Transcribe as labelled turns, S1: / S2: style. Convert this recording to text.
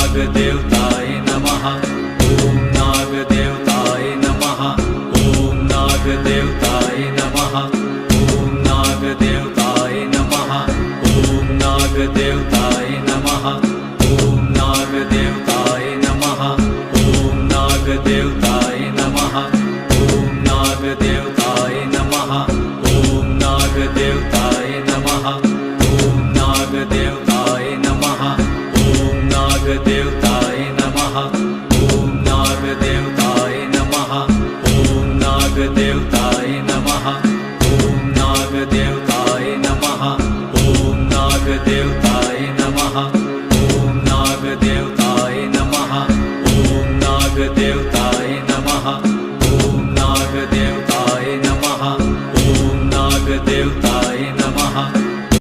S1: नागदेवताय नमः। ॐ नागदेवताय नमः। ॐ नागदेवताय नमः। ॐ नागदेवताय नमः। ॐ नागदेवताय नमः। ॐ नागदेवताय नमः। ॐ नागदेवताय नमः। ॐ नागदेवताय नमः। ॐ नागदेवताय नमः। ॐ नागदेवताय नमः। ॐ नागदेवताय नमः। ॐ नागदेवताय नमः। ॐ नागदेवताय नमः। ॐ नागदेवताय नमः। ॐ नागदेवताय नमः।